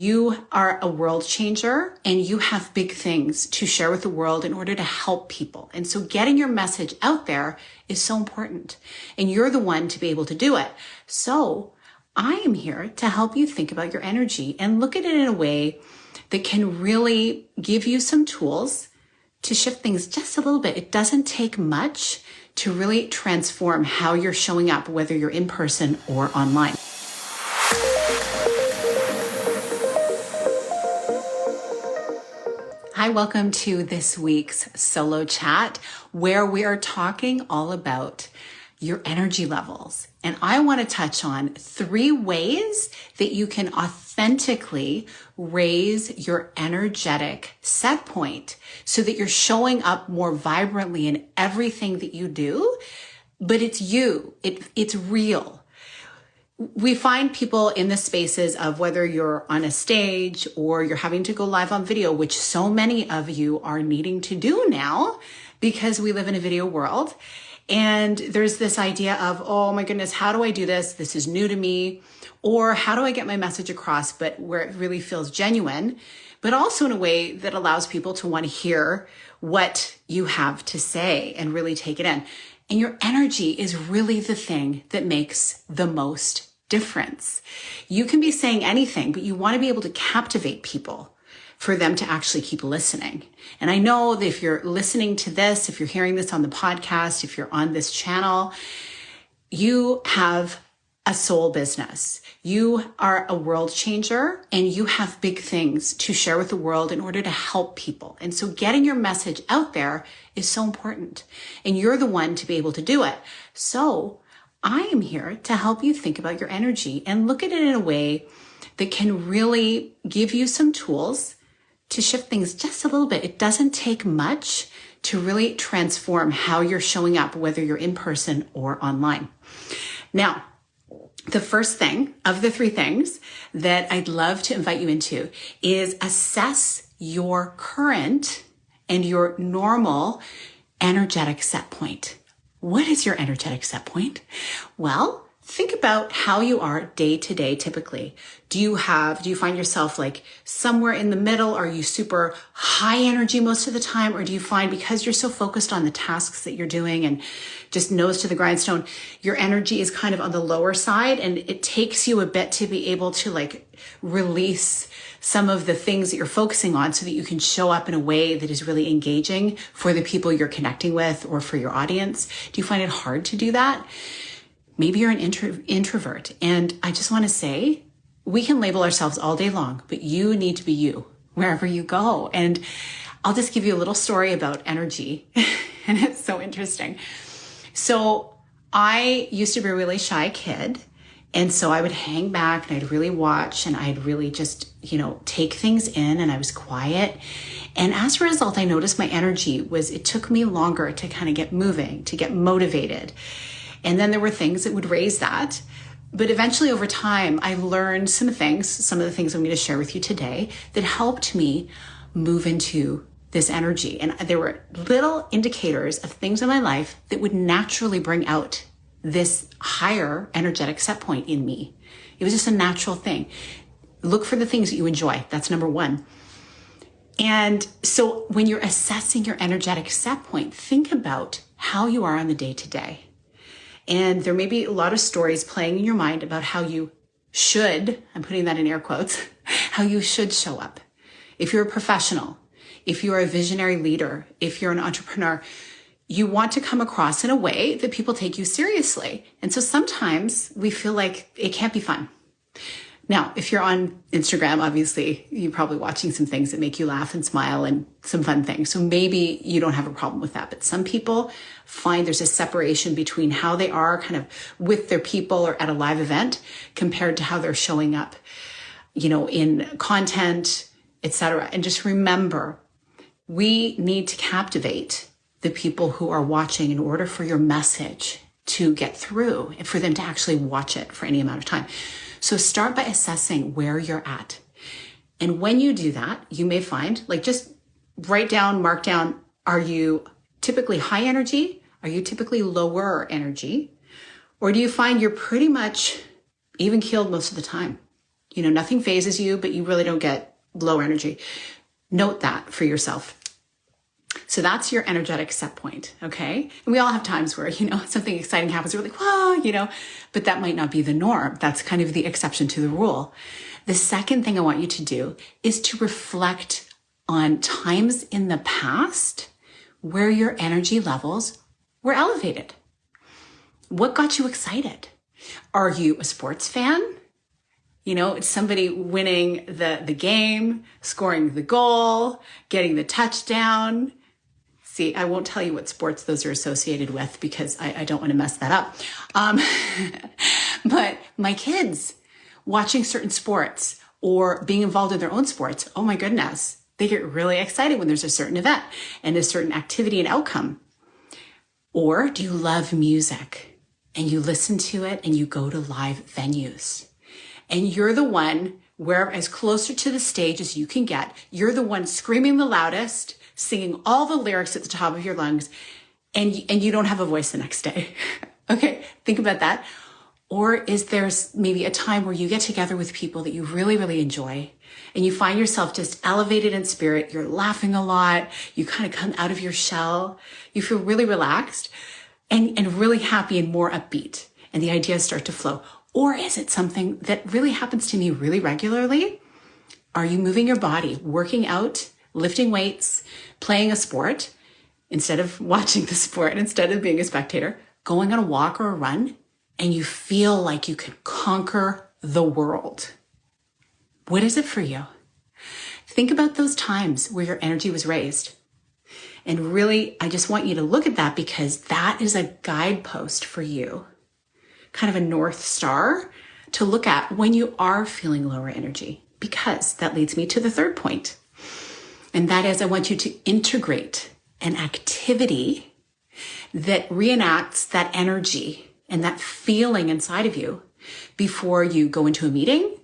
You are a world changer and you have big things to share with the world in order to help people. And so getting your message out there is so important. And you're the one to be able to do it. So I am here to help you think about your energy and look at it in a way that can really give you some tools to shift things just a little bit. It doesn't take much to really transform how you're showing up, whether you're in person or online. Hi, welcome to this week's solo chat where we are talking all about your energy levels. And I want to touch on 3 ways that you can authentically raise your energetic set point so that you're showing up more vibrantly in everything that you do, but it's you, it's real. We find people in the spaces of whether you're on a stage or you're having to go live on video, which so many of you are needing to do now because we live in a video world. And there's this idea of, oh my goodness, how do I do this? This is new to me. Or how do I get my message across, but where it really feels genuine, but also in a way that allows people to want to hear what you have to say and really take it in. And your energy is really the thing that makes the most difference. You can be saying anything, but you want to be able to captivate people for them to actually keep listening. And I know that if you're listening to this, if you're hearing this on the podcast, if you're on this channel, you have a soul business. You are a world changer and you have big things to share with the world in order to help people. And so getting your message out there is so important. And you're the one to be able to do it. So I am here to help you think about your energy and look at it in a way that can really give you some tools to shift things just a little bit. It doesn't take much to really transform how you're showing up, whether you're in person or online. Now, the first thing of the 3 things that I'd love to invite you into is assess your current and your normal energetic set point. What is your energetic set point? Well, think about how you are day to day typically. Do you find yourself like somewhere in the middle? Are you super high energy most of the time? Or do you find because you're so focused on the tasks that you're doing and just nose to the grindstone, your energy is kind of on the lower side and it takes you a bit to be able to like release some of the things that you're focusing on so that you can show up in a way that is really engaging for the people you're connecting with or for your audience? Do you find it hard to do that? Maybe you're an introvert. And I just want to say, we can label ourselves all day long, but you need to be you wherever you go. And I'll just give you a little story about energy. And it's so interesting. So I used to be a really shy kid. And so I would hang back and I'd really watch and I'd really just, take things in and I was quiet. And as a result, I noticed my energy it took me longer to kind of get moving, to get motivated. And then there were things that would raise that. But eventually over time, I learned some of the things I'm going to share with you today that helped me move into this energy. And there were little indicators of things in my life that would naturally bring out this higher energetic set point in me. It was just a natural thing. Look for the things that you enjoy. That's number 1. And so when you're assessing your energetic set point, think about how you are on the day to day. And there may be a lot of stories playing in your mind about how you should, I'm putting that in air quotes, how you should show up. If you're a professional, if you're a visionary leader, if you're an entrepreneur, you want to come across in a way that people take you seriously. And so sometimes we feel like it can't be fun. Now, if you're on Instagram, obviously, you're probably watching some things that make you laugh and smile and some fun things. So maybe you don't have a problem with that. But some people find there's a separation between how they are kind of with their people or at a live event compared to how they're showing up, in content, etc. And just remember, we need to captivate the people who are watching in order for your message to get through and for them to actually watch it for any amount of time. So start by assessing where you're at. And when you do that, you may find, just mark down, are you typically high energy? Are you typically lower energy? Or do you find you're pretty much even keeled most of the time? Nothing phases you, but you really don't get low energy. Note that for yourself. So that's your energetic set point, okay? And we all have times where, something exciting happens. We're like, whoa, but that might not be the norm. That's kind of the exception to the rule. The second thing I want you to do is to reflect on times in the past where your energy levels were elevated. What got you excited? Are you a sports fan? It's somebody winning the game, scoring the goal, getting the touchdown. See, I won't tell you what sports those are associated with because I don't want to mess that up. But my kids watching certain sports or being involved in their own sports, oh my goodness, they get really excited when there's a certain event and a certain activity and outcome. Or do you love music and you listen to it and you go to live venues? And you're the one where as closer to the stage as you can get, you're the one screaming the loudest, singing all the lyrics at the top of your lungs, and you don't have a voice the next day. Okay, think about that. Or is there maybe a time where you get together with people that you really, really enjoy and you find yourself just elevated in spirit, you're laughing a lot, you kind of come out of your shell, you feel really relaxed and really happy and more upbeat, and the ideas start to flow. Or is it something that really happens to me really regularly? Are you moving your body, working out, lifting weights, playing a sport, instead of watching the sport, instead of being a spectator, going on a walk or a run, and you feel like you can conquer the world? What is it for you? Think about those times where your energy was raised. And really, I just want you to look at that because that is a guidepost for you. Kind of a North Star to look at when you are feeling lower energy, because that leads me to the third point. And that is, I want you to integrate an activity that reenacts that energy and that feeling inside of you before you go into a meeting,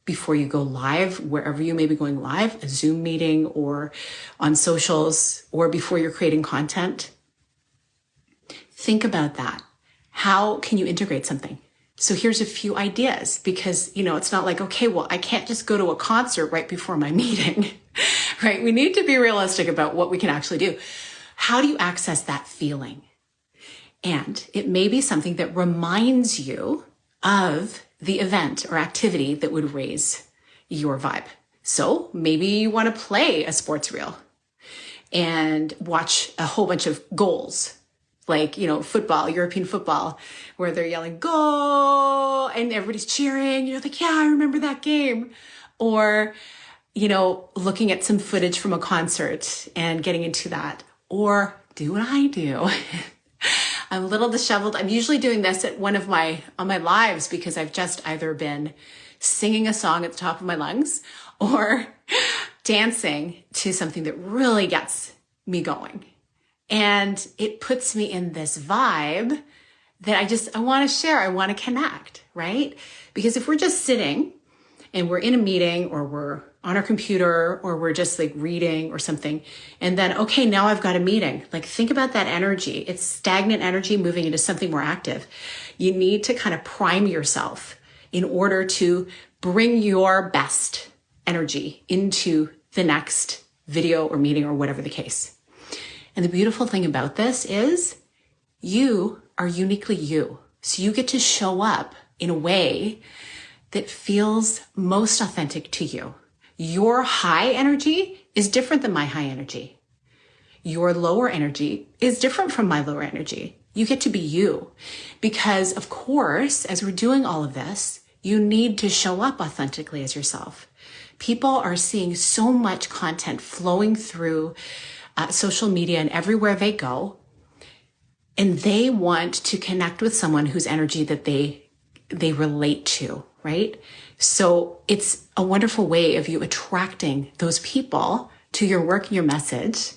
before you go live, wherever you may be going live, a Zoom meeting or on socials, or before you're creating content. Think about that. How can you integrate something? So here's a few ideas because, it's not like, okay, well, I can't just go to a concert right before my meeting, right? We need to be realistic about what we can actually do. How do you access that feeling? And it may be something that reminds you of the event or activity that would raise your vibe. So maybe you want to play a sports reel and watch a whole bunch of goals. Like, football, European football, where they're yelling, go, and everybody's cheering. You're like, yeah, I remember that game. Or, looking at some footage from a concert and getting into that. Or do what I do. I'm a little disheveled. I'm usually doing this at on my lives because I've just either been singing a song at the top of my lungs or dancing to something that really gets me going. And it puts me in this vibe that I want to share. I want to connect, right? Because if we're just sitting and we're in a meeting or we're on our computer or we're just like reading or something, and then, okay, now I've got a meeting. Like, think about that energy. It's stagnant energy moving into something more active. You need to kind of prime yourself in order to bring your best energy into the next video or meeting or whatever the case. And the beautiful thing about this is you are uniquely you. So you get to show up in a way that feels most authentic to you. Your high energy is different than my high energy. Your lower energy is different from my lower energy. You get to be you. Because of course, as we're doing all of this, you need to show up authentically as yourself. People are seeing so much content flowing through social media and everywhere they go. And they want to connect with someone whose energy that they relate to, right? So it's a wonderful way of you attracting those people to your work and your message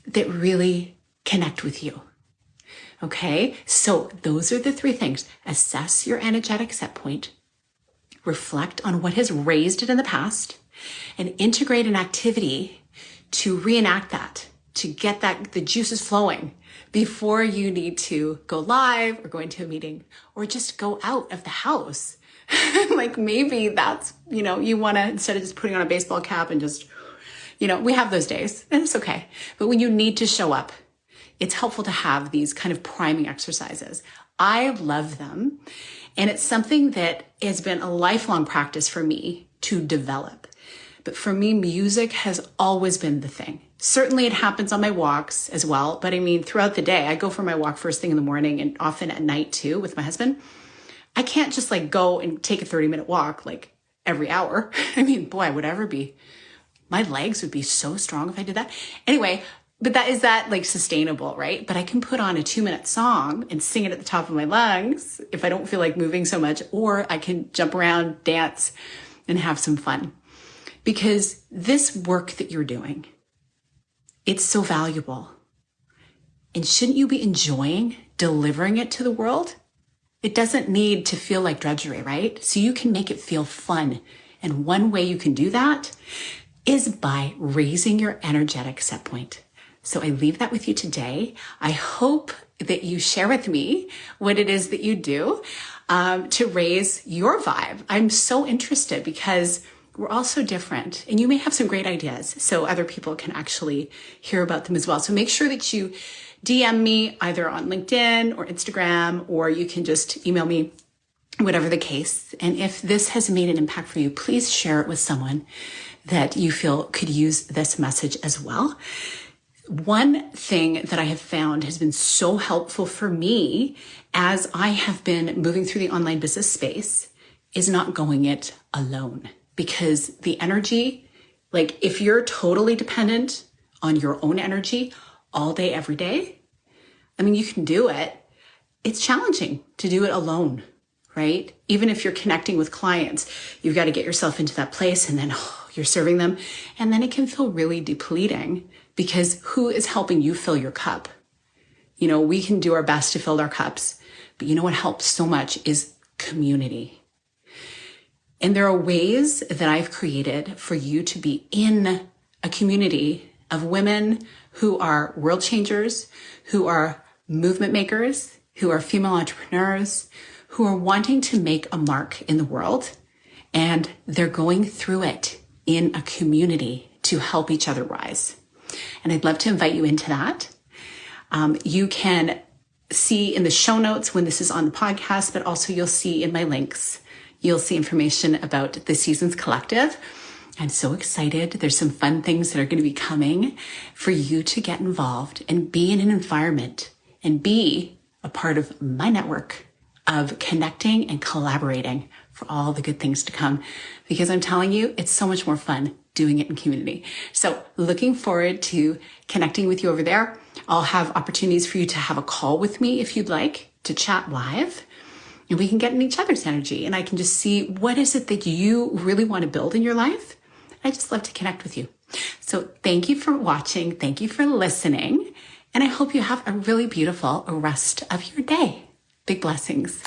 that really connect with you. Okay, so those are the three things. Assess your energetic set point, reflect on what has raised it in the past, and integrate an activity to reenact that, to get the juices flowing before you need to go live or go into a meeting or just go out of the house Like maybe that's, you want to, instead of just putting on a baseball cap and just, we have those days and it's okay. But when you need to show up, it's helpful to have these kind of priming exercises. I love them. And it's something that has been a lifelong practice for me to develop. But for me, music has always been the thing. Certainly it happens on my walks as well. But I mean, throughout the day, I go for my walk first thing in the morning and often at night too with my husband. I can't just like go and take a 30-minute walk like every hour. I mean, boy, I would ever be, my legs would be so strong if I did that. Anyway, but is that like sustainable, right? But I can put on a 2-minute song and sing it at the top of my lungs if I don't feel like moving so much, or I can jump around, dance, and have some fun. Because this work that you're doing, it's so valuable. And shouldn't you be enjoying delivering it to the world? It doesn't need to feel like drudgery, right? So you can make it feel fun. And one way you can do that is by raising your energetic set point. So I leave that with you today. I hope that you share with me what it is that you do to raise your vibe. I'm so interested because we're all so different and you may have some great ideas so other people can actually hear about them as well. So make sure that you DM me either on LinkedIn or Instagram, or you can just email me, whatever the case. And if this has made an impact for you, please share it with someone that you feel could use this message as well. One thing that I have found has been so helpful for me as I have been moving through the online business space is not going it alone. Because the energy, like if you're totally dependent on your own energy all day, every day, I mean, you can do it. It's challenging to do it alone, right? Even if you're connecting with clients, you've got to get yourself into that place and then you're serving them. And then it can feel really depleting because who is helping you fill your cup? We can do our best to fill our cups, but what helps so much is community. And there are ways that I've created for you to be in a community of women who are world changers, who are movement makers, who are female entrepreneurs, who are wanting to make a mark in the world. And they're going through it in a community to help each other rise. And I'd love to invite you into that. You can see in the show notes when this is on the podcast, but also you'll see in my links, you'll see information about the Seasons Collective. I'm so excited. There's some fun things that are going to be coming for you to get involved and be in an environment and be a part of my network of connecting and collaborating for all the good things to come. Because I'm telling you, it's so much more fun doing it in community. So looking forward to connecting with you over there. I'll have opportunities for you to have a call with me if you'd like to chat live. And we can get in each other's energy and I can just see what is it that you really want to build in your life. I just love to connect with you. So thank you for watching. Thank you for listening. And I hope you have a really beautiful rest of your day. Big blessings.